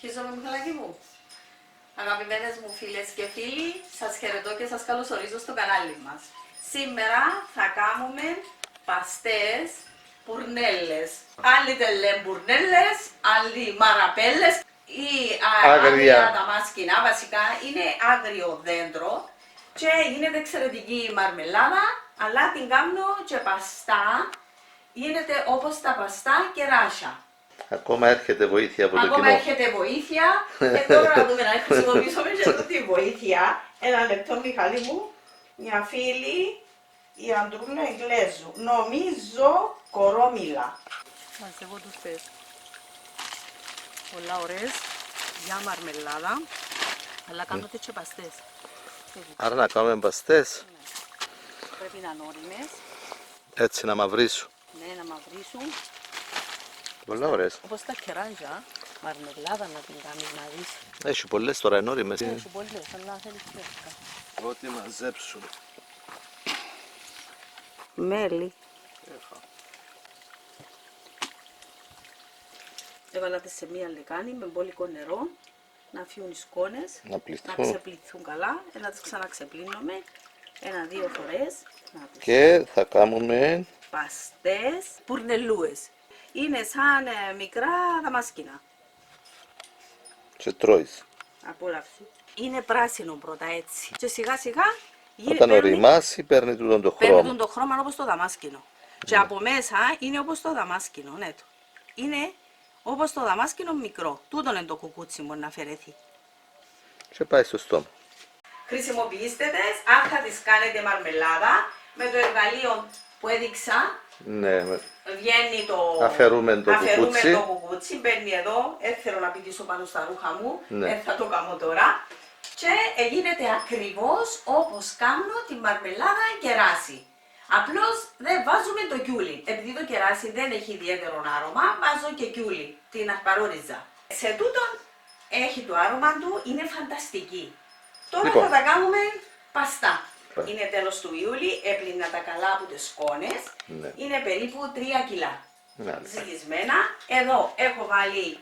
Αρχίζομαι, Μιχαλάκη μου. Αγαπημένες μου φίλες και φίλοι, σας χαιρετώ και σας καλωσορίζω στο κανάλι μας. Σήμερα θα κάνουμε παστές πουρνέλες. Άλλοι δεν λένε πουρνέλες, άλλοι μαραπέλες ή άγρια δαμάσκηνα. Βασικά είναι άγριο δέντρο και γίνεται εξαιρετική μαρμελάδα, αλλά την κάνω και παστά. Γίνεται όπως τα παστά κεράσια. Ακόμα έρχεται βοήθεια από το κοινό. Ακόμα έρχεται βοήθεια και τώρα να δούμε να χρησιμοποιήσουμε και αυτή τη βοήθεια. Ένα λεπτό, Μιχάλη μου. Μια φίλη, η Αντρούλα Ιγκλέζου. Νομίζω κορόμιλα. Μαζεύω τους θες. Πολλά ωραίες για μαρμελάδα, αλλά κάνω και παστές. Άρα να κάνουμε παστές. Ναι. Πρέπει να είναι όριμες. Έτσι να μαυρίσουν. Ναι, να μαυρίσουν. Πολλά ωραίες. Όπως τα κεράζια, μαρμελάδα να την κάνεις να δεις. Έχει πολλές τώρα ενόριμες. Έχει πολλές, αλλά θέλεις φρέσκα. Ό,τι μαζέψουν. Μέλι. Έβαλα τις σε μία λεκάνη με μπόλικο νερό, να φύγουν οι σκόνες, Να πληθούν. να ξεπληθούν καλά, να τις ξαναξεπλύνουμε ένα-δύο φορές. Και θα κάνουμε Παστές πουρνελούες. Είναι σαν μικρά δαμάσκηνα. και τρώεις. Απόλαυση. Είναι πράσινο πρώτα έτσι. Και σιγά σιγά Όταν οριμάσει παίρνει τούτον το χρώμα. παίρνει το χρώμα όπως το δαμάσκηνο. Και από μέσα είναι όπως το δαμάσκηνο. Ναι, είναι όπως το δαμάσκηνο μικρό. Τούτον είναι το κουκούτσι μπορεί να αφαιρεθεί. Και πάει στο στόμα. Χρησιμοποιήστε τις, αν θα τις κάνετε μαρμελάδα, με το εργαλείο που έδειξα. Ναι, Βγαίνει το... αφαιρούμε το κουκούτσι. το κουκούτσι, μπαίνει εδώ, θέλω να πηδήσω πάνω στα ρούχα μου, Ναι. θα το κάνω τώρα. Και γίνεται ακριβώς όπως κάνω τη μαρμελάδα κεράσι. Απλώς δεν βάζουμε το κιούλι. Επειδή το κεράσι δεν έχει ιδιαίτερο άρωμα, βάζω και κιούλι, την ασπαρόριζα. Σε τούτον έχει το άρωμα του, είναι φανταστική. Τώρα Λοιπόν. θα τα κάνουμε παστά. Είναι τέλος του Ιούλη, έπλυνα τα καλά από τις σκόνες. Ναι. Είναι περίπου 3 κιλά. Μάλιστα. Ζυγισμένα. Εδώ έχω βάλει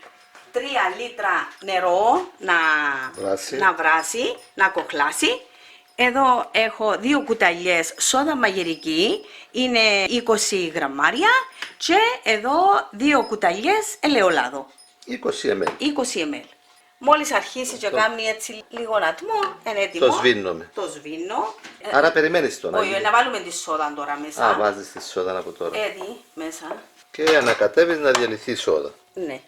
3 λίτρα νερό να βράσει, να κοχλάσει. Εδώ έχω 2 κουταλιές σόδα μαγειρική, είναι 20 γραμμάρια. Και εδώ 2 κουταλιές ελαιόλαδο, 20 ml. 20 ml. Μόλις αρχίσει και κάνει έτσι λίγο ατμό, είναι έτοιμο. Το σβήνουμε. Το σβήνω. Άρα περιμένεις το να Όχι, γίνει. να βάλουμε τη σόδα τώρα μέσα. Α, βάζεις τη σόδα από τώρα. Έτσι, μέσα. Και ανακατεύεις να διαλυθεί η σόδα. Ναι.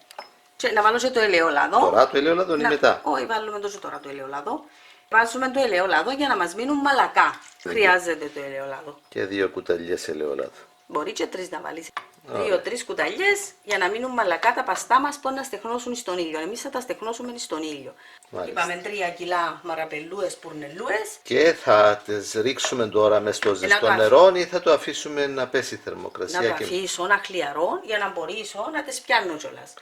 Και να βάλω και το ελαιόλαδο. Τώρα το ελαιόλαδο είναι μετά. Όχι, βάλουμε το τώρα το ελαιόλαδο. Βάζουμε το ελαιόλαδο για να μας μείνουν μαλακά. Χρειάζεται το ελαιόλαδο. Και 2 κουταλιές ελαιόλαδο. Μπορεί και 3 να βάλεις. 2-3 κουταλιές για να μείνουν μαλακά τα παστά μας που να στεχνώσουν στον ήλιο. Εμείς θα τα στεχνώσουμε στον ήλιο. Μάλιστα. Είπαμε 3 κιλά μαραπελούες, πουρνελούες. Και θα τις ρίξουμε τώρα μες στο ζεστό το νερό ή θα το αφήσουμε να πέσει η θερμοκρασία. Να το αφήσω να χλιαρώ για να μπορέσω να τις πιάνω κιόλας.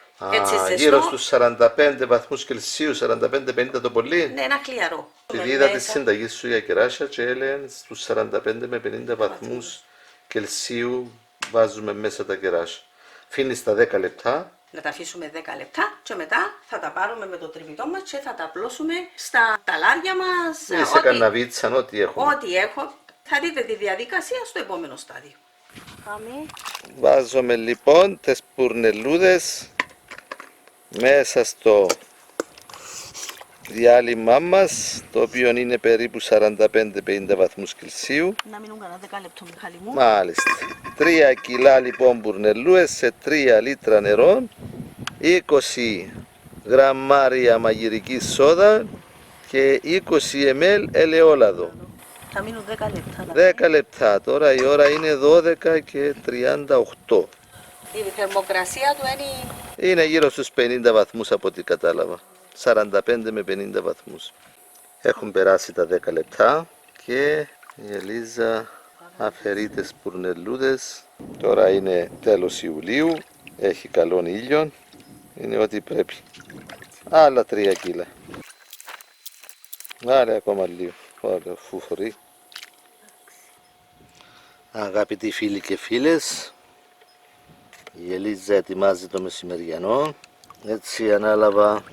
Γύρω στους 45 βαθμούς Κελσίου, 45-50 το πολύ. Ναι, να χλιαρώ. Επειδή είδα τη συνταγή σου για κεράσια και έλεγαν στους 45 με 50 βαθμούς Κελσίου βάζουμε μέσα τα κεράσια. Φύνεις τα 10 λεπτά. Να τα αφήσουμε 10 λεπτά και μετά θα τα πάρουμε με το τριβιτό μας και θα τα απλώσουμε στα ταλάρια μας. Ή σε καναβίτσαν, ό,τι έχουμε. Ό,τι έχω. Θα δείτε τη διαδικασία στο επόμενο στάδιο. Πάμε. Βάζουμε λοιπόν τις πουρνελούδες μέσα στο διάλειμμα μας, το οποίο είναι περίπου 45-50 βαθμούς Κελσίου. Να μείνουν κανένα 10 λεπτό, Μιχάλη μου. Μάλιστα. 3 κιλά λοιπόν μπουρνελούες σε 3 λίτρα νερό, 20 γραμμάρια μαγειρική σόδα και 20 ml ελαιόλαδο. Θα μείνουν 10 λεπτά. 10 λεπτά. Τώρα η ώρα είναι 12 και 38. Η θερμοκρασία του είναι... Είναι γύρω στους 50 βαθμούς από ό,τι κατάλαβα. 45 με 50 βαθμούς. Έχουν περάσει τα 10 λεπτά και η Ελίζα αφαιρεί τις πουρνελούδες. Τώρα είναι τέλος Ιουλίου, έχει καλόν ήλιο, είναι ό,τι πρέπει. Άλλα 3 κιλά. Άλλα ακόμα λίγο, ωραία, φουφορεί. Αγαπητοί φίλοι και φίλες, η Ελίζα ετοιμάζει το μεσημεριανό. Έτσι ανάλαβα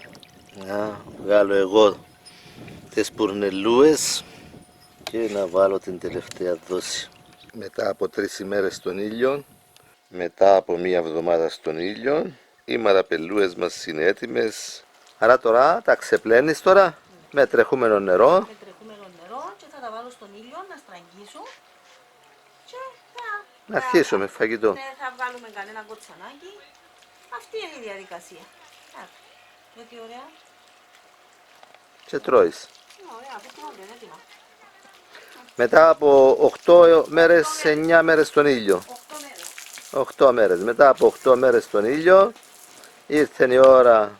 Να βγάλω εγώ τις πουρνελούες και να βάλω την τελευταία δόση. Μετά από 3 ημέρες στον ήλιο, μετά από 1 εβδομάδα στον ήλιο, οι μαραπελούες μας είναι έτοιμες. Άρα τώρα τα ξεπλένεις τώρα με τρεχούμενο νερό. Με τρεχούμενο νερό και θα τα βάλω στον ήλιο να στραγγίσουν και Να αρχίσουμε φαγητό. ναι, θα βγάλουμε κανένα κοτσανάκι. Αυτή είναι η διαδικασία. Γιατί ωραία. Και τρώεις. Ωραία, αυτό είναι έτοιμα. Μετά από 8 μέρες, 9 μέρες στον ήλιο. 8 μέρες. 8 μέρες. Μετά από 8 μέρες στον ήλιο ήρθε η ώρα,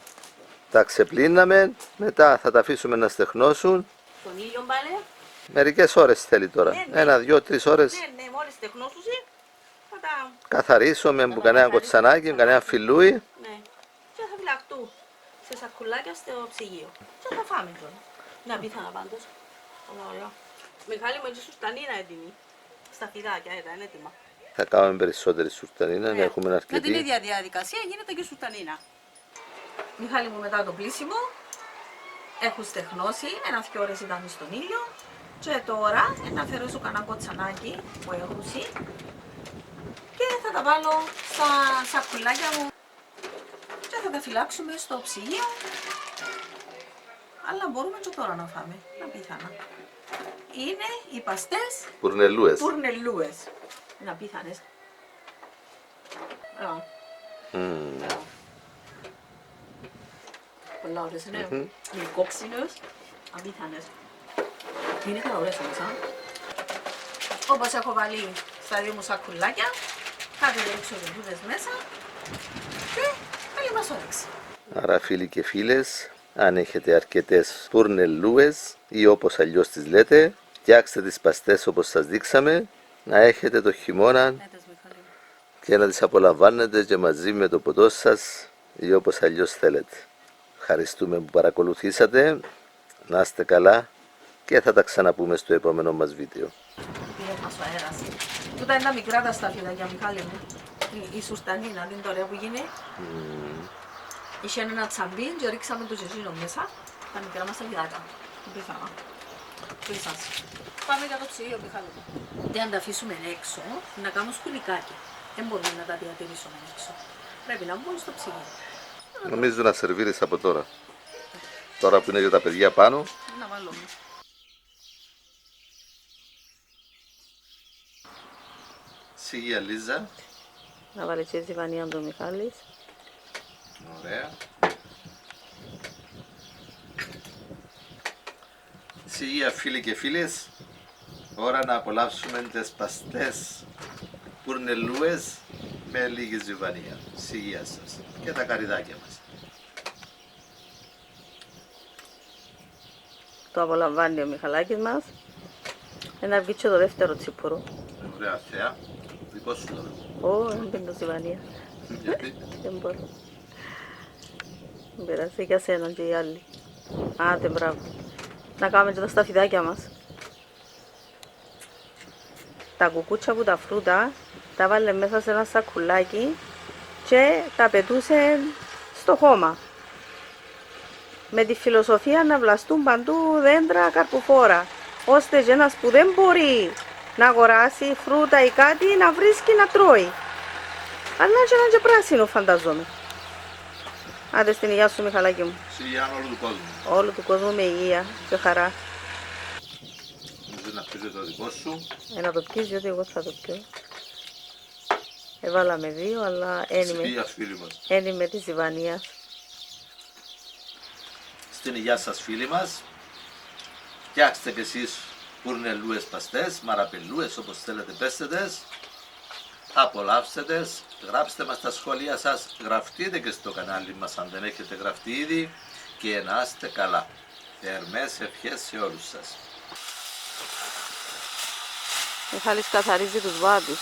τα ξεπλύναμε, μετά θα τα αφήσουμε να στεγνώσουν. Στον ήλιο πάλι. Μερικές ώρες θέλει τώρα. Ναι, ναι. 1, 2, 3 ώρες. Ναι, ναι, μόλις τεχνώσουσι θα τα... Καθαρίσουμε με κανένα κοτσανάκι, με κανένα φιλούι. Ναι. Και θα φυλακτούν σε σακουλάκια στο ψυγείο. Και θα φάμε τώρα. Είναι απίθανα πάντως. Όλα ωραία. Μιχάλη μου, έτσι σουρτανή είναι έτοιμη. Στα φιδάκια, ήταν έτοιμα. Θα κάνουμε περισσότερη σουρτανίνα, να έχουμε Με την αρκετή. ίδια διαδικασία γίνεται και σουρτανίνα. Μιχάλη μου, μετά το πλήσιμο έχουν στεγνώσει, 1-2 ώρες ήταν στον ήλιο και τώρα να αφαιρέσω κανένα κοτσανάκι που έχουσει και θα τα βάλω στα σακουλάκια μου και θα τα φυλάξουμε στο ψυγείο, αλλά μπορούμε και τώρα να φάμε, να πιθανά. Είναι οι παστές Πουρνελούες. πουρνελούες. Είναι απίθανες. Πολλά ωραίες είναι. Γλυκόξινες, απίθανες. Είναι καλά ωραίες όμως, α. Όπως έχω βάλει στα 2 μου σακουλάκια, θα τις ρίξω λουλούδες μέσα και καλή μας όρεξη. Άρα φίλοι και φίλες, αν έχετε αρκετές πουρνελούες ή όπως αλλιώς τις λέτε, φτιάξτε τις παστές όπως σας δείξαμε, να έχετε το χειμώνα και να τις απολαμβάνετε και μαζί με το ποτό σας ή όπως αλλιώς θέλετε. Ευχαριστούμε που παρακολουθήσατε, να είστε καλά και θα τα ξαναπούμε στο επόμενο μας βίντεο. Πήρε μας ο αέρας. Τούτα είναι τα μικρά τα σταφυλάκια, Μιχάλη μου. Η σουρτανίνα, την ωραία που γίνει. Είχε ένα τσαμπίν και ρίξαμε το ζεζίνο μέσα. Τα μικρά μας σταφυλάκια. Πιθανά. Πίσας. Πάμε για το ψυγείο, Μιχάλη μου. Και αν τα αφήσουμε έξω, να κάνουμε σκουλικάκι. Δεν μπορούμε να τα διατηρήσουμε έξω. Πρέπει να μπουν στο ψυγείο. Νομίζω να σερβίρεις από τώρα. Τώρα που είναι για τα παιδιά πάνω. Να βάλουμε. Σιγή Λίζα. Να βάλει και ζυβανία του Μιχάλης. Ωραία. Σιγή φίλοι και φίλες. Ώρα να απολαύσουμε τις παστές πουρνελούες με λίγη ζυβανία. Σιγεία σας και τα καρυδάκια μας. Το απολαμβάνει ο Μιχαλάκης μας. Ένα βγει και το δεύτερο τσίπουρο. Ωραία θέα. Δικό σου τώρα. Ω, δεν πίνω ζυβανία. Γιατί? Δεν μπορώ. Δεν πειράζει για σένα και οι άλλοι. Άντε, μπράβο. Να κάνουμε και τα σταφιδάκια μας. Τα κουκούτσια που τα φρούτα τα βάλε μέσα σε ένα σακουλάκι και τα πετούσε στο χώμα. Με τη φιλοσοφία να βλαστούν παντού δέντρα καρποφόρα, ώστε και ένας που δεν μπορεί να αγοράσει φρούτα ή κάτι να βρίσκει να τρώει. Αλλά και να είναι και πράσινο, φανταζόμαι. Άντε στην υγεία σου, Μιχαλάκη μου. Σιγεία όλου του κόσμου. Όλου του κόσμου με υγεία και χαρά. Να πεις το δικό σου. Να το πιείς, διότι εγώ θα το πιω. Έβαλαμε 2, αλλά Σιγεία φίλοι μας. ένι με τη ζυβανία. Στην υγεία σας φίλοι μας. Φτιάξτε και εσείς πουρνελούες παστές, μαραπελούες όπως θέλετε πέστε τες. Απολαύστε τες, γράψτε μας τα σχόλια σας, γραφτείτε και στο κανάλι μας αν δεν έχετε γραφτεί ήδη και να είστε καλά. Θερμές ευχές σε όλους σας. Μιχάλης καθαρίζει τους βάτους.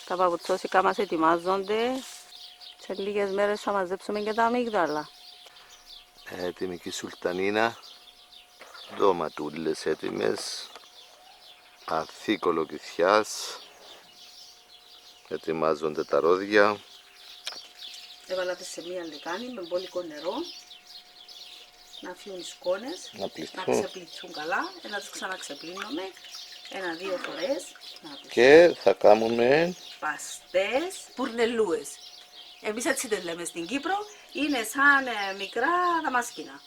Τα παπουτσόσικα μας ετοιμάζονται. Σε λίγες μέρες θα μαζέψουμε και τα αμύγδαλα. Έτοιμη και η σουλτανίνα. Ντοματούλες έτοιμες. Ανθή κολοκυθιάς. Ετοιμάζονται τα ρόδια. Έβαλα τις σε μία λεκάνη με μπόλικο νερό. Να φύγουν οι σκόνες, Να να πληθούν. ξεπληθούν καλά, να τις ξαναξεπλύνουμε 1-2 φορές. Και θα κάνουμε Παστές πουρνελούες. Εμείς έτσι δεν λέμε στην Κύπρο, είναι σαν μικρά δαμασκίνα.